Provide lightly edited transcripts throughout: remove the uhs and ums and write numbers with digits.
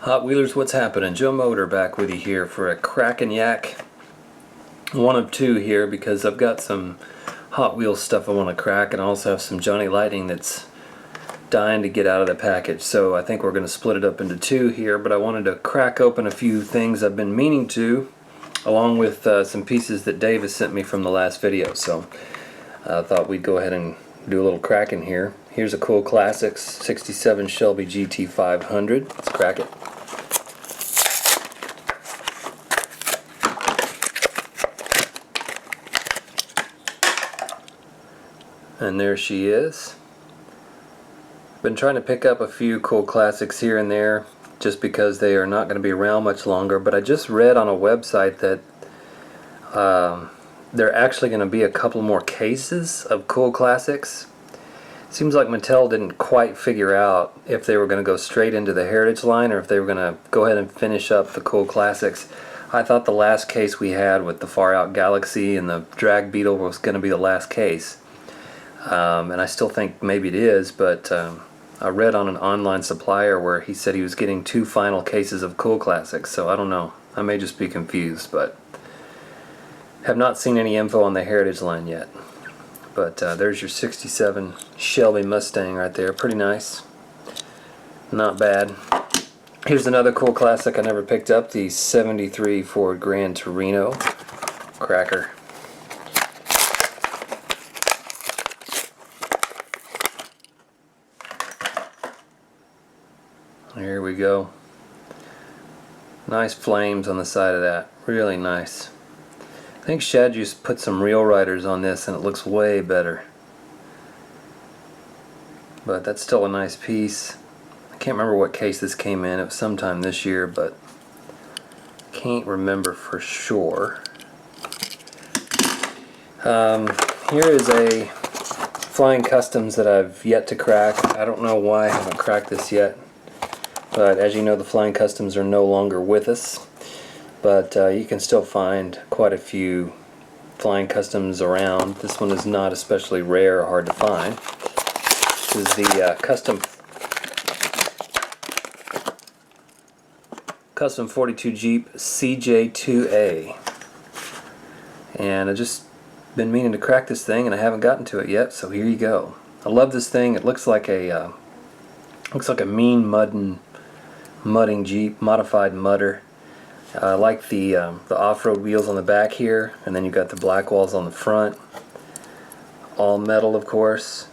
Hot Wheelers, what's happening? Joe Motor back with you here for a Crackin' Yack. One of two here because I've got some Hot Wheels stuff I want to crack, and I also have some Johnny Lightning that's dying to get out of the package. So I think we're going to split it up into two here, but I wanted to crack open a few things I've been meaning to, along with some pieces that Dave has sent me from the last video. So I thought we'd go ahead and do a little cracking here. Here's a cool Classics 67 Shelby GT500. Let's crack it. And there she is. Been trying to pick up a few cool classics here and there just because they are not going to be around much longer, but I just read on a website that there are actually going to be a couple more cases of cool classics. Seems like Mattel didn't quite figure out if they were going to go straight into the Heritage line or if they were going to go ahead and finish up the cool classics. I thought the last case we had with the Far Out Galaxy and the Drag Beetle was going to be the last case. And I still think maybe it is, but I read on an online supplier where he said he was getting 2 final cases of cool classics, so I don't know. I may just be confused, but have not seen any info on the Heritage line yet. But there's your 67 Shelby Mustang right there. Pretty nice. Not bad. Here's another cool classic I never picked up, the 73 Ford Grand Torino. Cracker. Here we go. Nice flames on the side of that. Really nice. I think Shad just put some Real Riders on this and it looks way better. But that's still a nice piece. I can't remember what case this came in. It was sometime this year, but can't remember for sure. Here is a Flying Customs that I've yet to crack. I don't know why I haven't cracked this yet. But as you know, the Flying Customs are no longer with us. But you can still find quite a few Flying Customs around. This one is not especially rare or hard to find. This is the Custom 42 Jeep CJ2A. And I've just been meaning to crack this thing and I haven't gotten to it yet, so here you go. I love this thing. It looks like a mean mudding Jeep, modified mudder. I like the off-road wheels on the back here, and then you've got the black walls on the front. All metal, of course.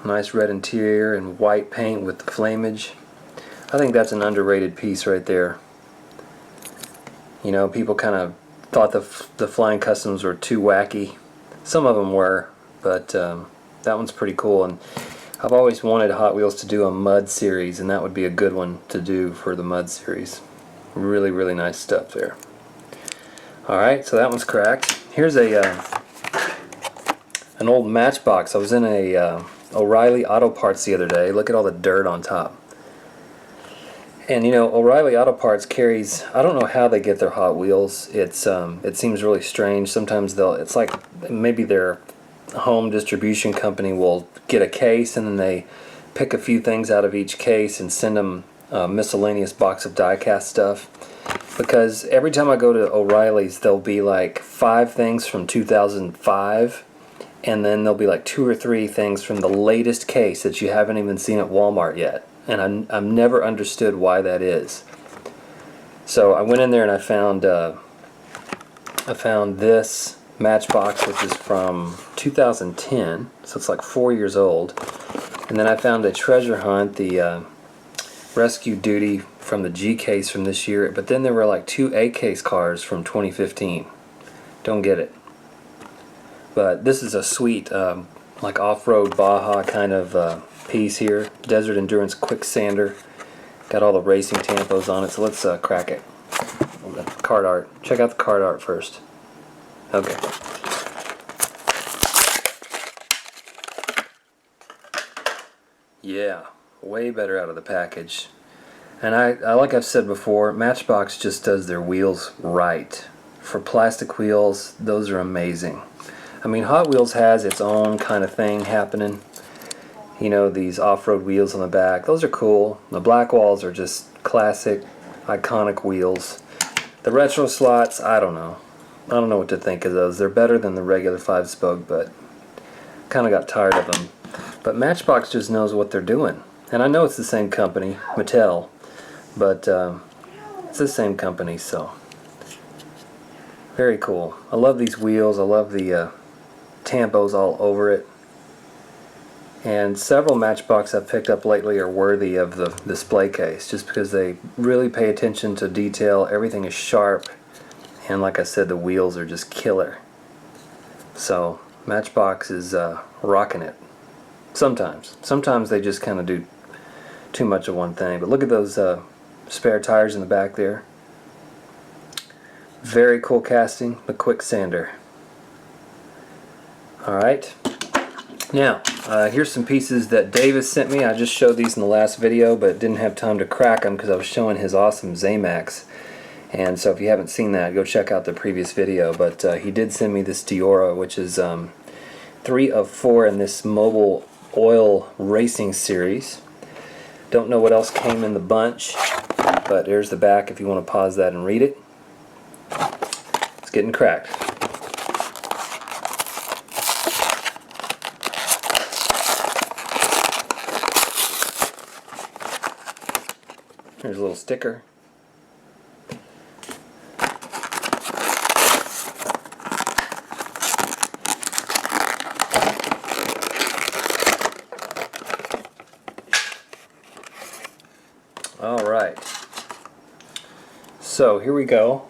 Nice red interior and white paint with the flamage. I think that's an underrated piece right there. You know, people kind of thought the Flying Customs were too wacky. Some of them were, but that one's pretty cool. And I've always wanted Hot Wheels to do a mud series, and that would be a good one to do for the mud series. Really, really nice stuff there. Alright, so that one's cracked. Here's an old Matchbox. I was in a O'Reilly Auto Parts the other day. Look at all the dirt on top. And you know, O'Reilly Auto Parts carries, I don't know how they get their Hot Wheels. It seems really strange. Sometimes it's like maybe their home distribution company will get a case and then they pick a few things out of each case and send them a miscellaneous box of die-cast stuff, because every time I go to O'Reilly's there'll be like 5 things from 2005 and then there'll be like 2 or 3 things from the latest case that you haven't even seen at Walmart yet, and I've never understood why that is. So I went in there and I found this Matchbox, which is from 2010, so it's like 4 years old. And then I found a treasure hunt, the Rescue Duty from the G case from this year, but then there were like 2 A case cars from 2015. Don't get it. But this is a sweet like off-road Baja kind of piece here. Desert Endurance Quick Sander. Got all the racing tampos on it, so let's crack it. Card art. Check out the card art first. Okay. Yeah, way better out of the package. And I like I've said before, Matchbox just does their wheels right. For plastic wheels, those are amazing. I mean, Hot Wheels has its own kind of thing happening. You know, these off-road wheels on the back. Those are cool. The black walls are just classic, iconic wheels. The retro slots, I don't know. I don't know what to think of those. They're better than the regular 5-spoke, but kind of got tired of them. But Matchbox just knows what they're doing. And I know it's the same company, Mattel, but it's the same company, so very cool. I love these wheels. I love the tampos all over it. And several Matchbox I've picked up lately are worthy of the display case, just because they really pay attention to detail. Everything is sharp, and like I said, the wheels are just killer. So Matchbox is rocking it. Sometimes they just kind of do too much of one thing. But look at those spare tires in the back there. Very cool casting, the quick sander. Alright, now here's some pieces that Davis sent me. I just showed these in the last video, but didn't have time to crack them because I was showing his awesome Zamax. And so if you haven't seen that, go check out the previous video. But he did send me this Deora, which is 3 of 4 in this mobile oil racing series. Don't know what else came in the bunch, but there's the back if you want to pause that and read it. It's getting cracked. Here's a little sticker. Alright, so here we go.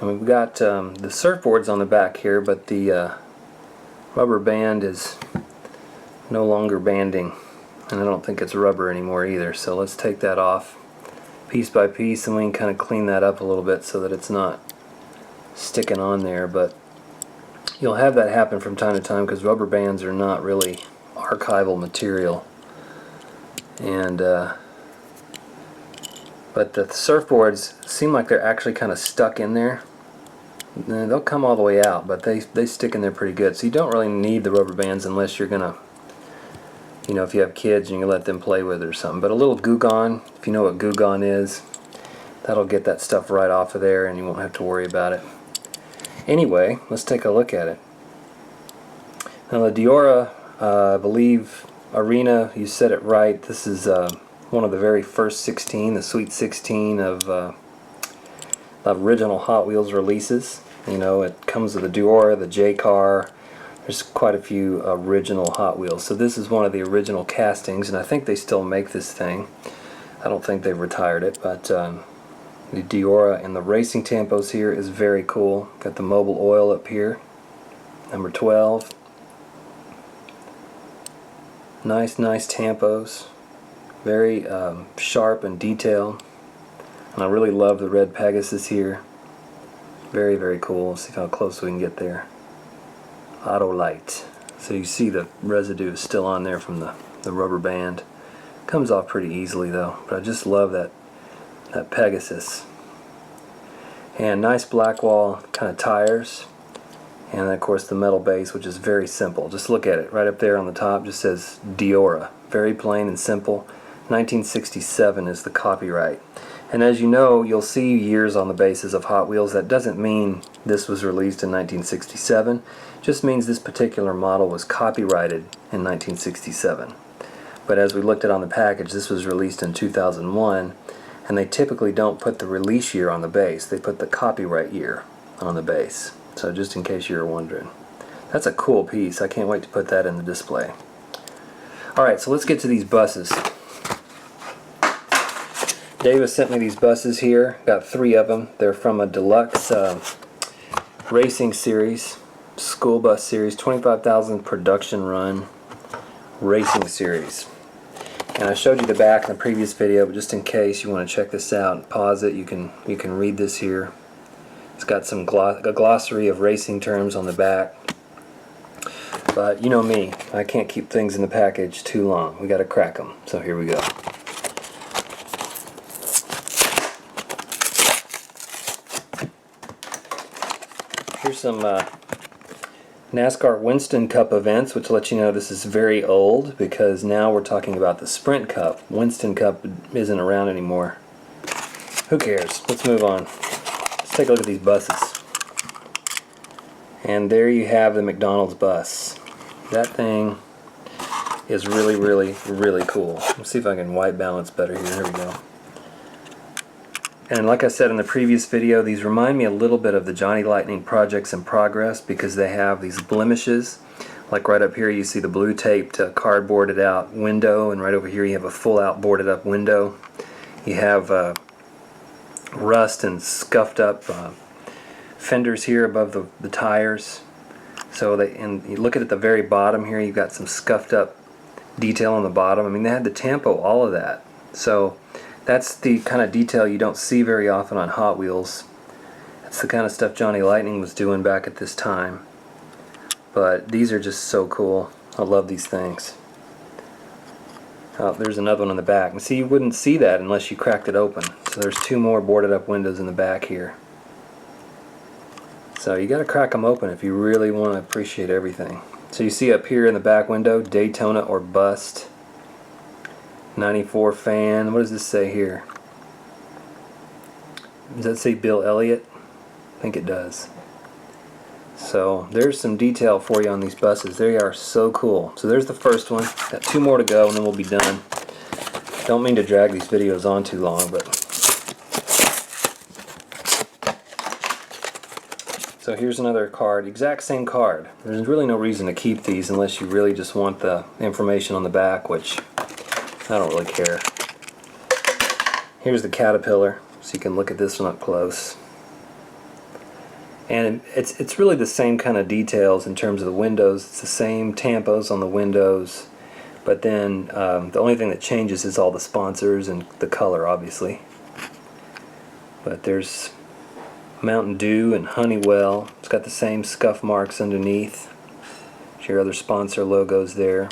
We've got the surfboards on the back here, but the rubber band is no longer banding, and I don't think it's rubber anymore either. So let's take that off piece by piece, and we can kind of clean that up a little bit so that it's not sticking on there. But you'll have that happen from time to time because rubber bands are not really archival material. And but the surfboards seem like they're actually kind of stuck in there. And they'll come all the way out, but they stick in there pretty good. So you don't really need the rubber bands unless you're gonna, you know, if you have kids and you can let them play with it or something. But a little Goo Gone, if you know what Goo Gone is, that'll get that stuff right off of there and you won't have to worry about it. Anyway, let's take a look at it. Now the Deora, I believe, Arena, you said it right. This is one of the very first 16, the Sweet 16 of the original Hot Wheels releases. You know, it comes with the Deora, the J-Car. There's quite a few original Hot Wheels. So this is one of the original castings, and I think they still make this thing. I don't think they've retired it, but the Deora and the racing tampos here is very cool. Got the mobile oil up here, number 12. Nice tampos, very sharp and detailed, and I really love the red Pegasus here. Very cool. Let's see how close we can get there. Auto light, so you see the residue is still on there from the rubber band. Comes off pretty easily though, but I just love that Pegasus. And nice black wall kind of tires. And then of course the metal base, which is very simple. Just look at it right up there on the top, just says Deora. Very plain and simple. 1967 is the copyright. And as you know, you'll see years on the bases of Hot Wheels. That doesn't mean this was released in 1967. It just means this particular model was copyrighted in 1967. But as we looked at on the package, this was released in 2001, and they typically don't put the release year on the base. They put the copyright year on the base. So just in case you were wondering. That's a cool piece. I can't wait to put that in the display. Alright, so let's get to these buses. Davis sent me these buses here. Got 3 of them. They're from a deluxe racing series, school bus series, 25,000 production run racing series. And I showed you the back in the previous video, but just in case you want to check this out and pause it, you can read this here. It's got some a glossary of racing terms on the back. But you know me, I can't keep things in the package too long. We got to crack them. So here we go. Here's some NASCAR Winston Cup events, which lets you know this is very old because now we're talking about the Sprint Cup. Winston Cup isn't around anymore. Who cares? Let's move on. Let's take a look at these buses. And there you have the McDonald's bus. That thing is really, really, really cool. Let's see if I can white balance better here. Here we go. And like I said in the previous video, these remind me a little bit of the Johnny Lightning projects in progress because they have these blemishes. Like right up here you see the blue taped cardboarded out window, and right over here you have a full out boarded up window. You have rust and scuffed up fenders here above the tires. So and you look at the very bottom here, you've got some scuffed up detail on the bottom. I mean, they had to tampo all of that. So that's the kind of detail you don't see very often on Hot Wheels. That's the kind of stuff Johnny Lightning was doing back at this time. But these are just so cool. I love these things. Oh, there's another one on the back. And see, you wouldn't see that unless you cracked it open. So there's two more boarded up windows in the back here. So you got to crack them open if you really want to appreciate everything. So you see up here in the back window, Daytona or Bust. 94 fan. What does this say here? Does that say Bill Elliott? I think it does. So there's some detail for you on these buses. They are so cool. So there's the first one. Got two more to go and then we'll be done. Don't mean to drag these videos on too long, but so here's another card, exact same card. There's really no reason to keep these unless you really just want the information on the back, which I don't really care. Here's the Caterpillar, so you can look at this one up close. And it's really the same kind of details in terms of the windows. It's the same tampos on the windows, but then the only thing that changes is all the sponsors and the color, obviously. But there's Mountain Dew and Honeywell. It's got the same scuff marks underneath. There's your other sponsor logos there.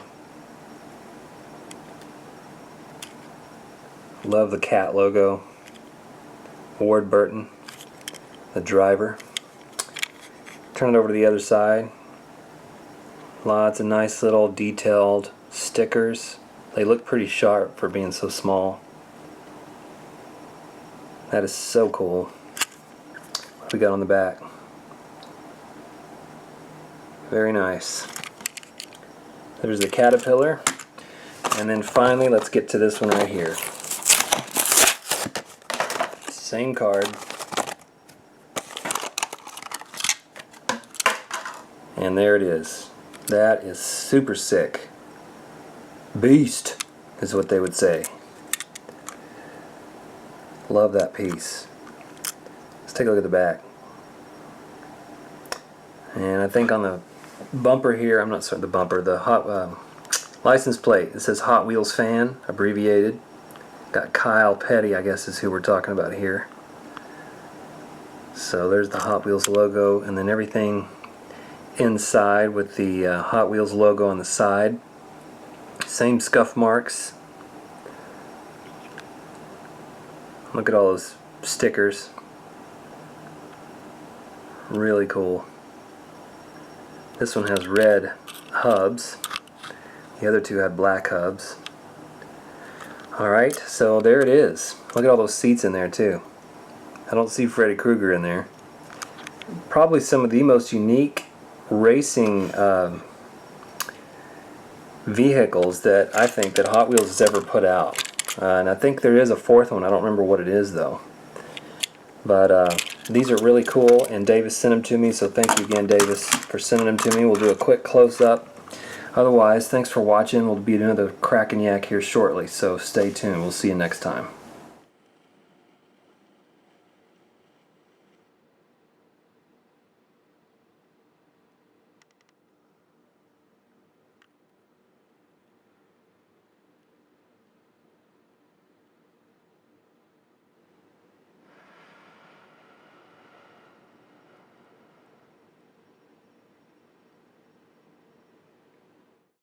Love the cat logo. Ward Burton, the driver. Turn it over to the other side. Lots of nice little detailed stickers. They look pretty sharp for being so small. That is so cool. What we got on the back? Very nice. There's the Caterpillar. And then finally, let's get to this one right here. Same card. And there it is. That is super sick. Beast is what they would say. Love that piece. Let's take a look at the back. And I think on the bumper here, I'm not sorry, the bumper, the license plate, it says Hot Wheels fan, abbreviated. Got Kyle Petty, I guess is who we're talking about here. So there's the Hot Wheels logo, and then everything inside with the Hot Wheels logo on the side. Same scuff marks. Look at all those stickers. Really cool. This one has red hubs. The other two had black hubs. Alright, so there it is. Look at all those seats in there too. I don't see Freddy Krueger in there. Probably some of the most unique racing vehicles that I think that Hot Wheels has ever put out. And I think there is a fourth one. I don't remember what it is though. But these are really cool, and Davis sent them to me, so thank you again, Davis, for sending them to me. We'll do a quick close-up. Otherwise, thanks for watching. We'll be doing another Crackin' Yack here shortly, so stay tuned. We'll see you next time.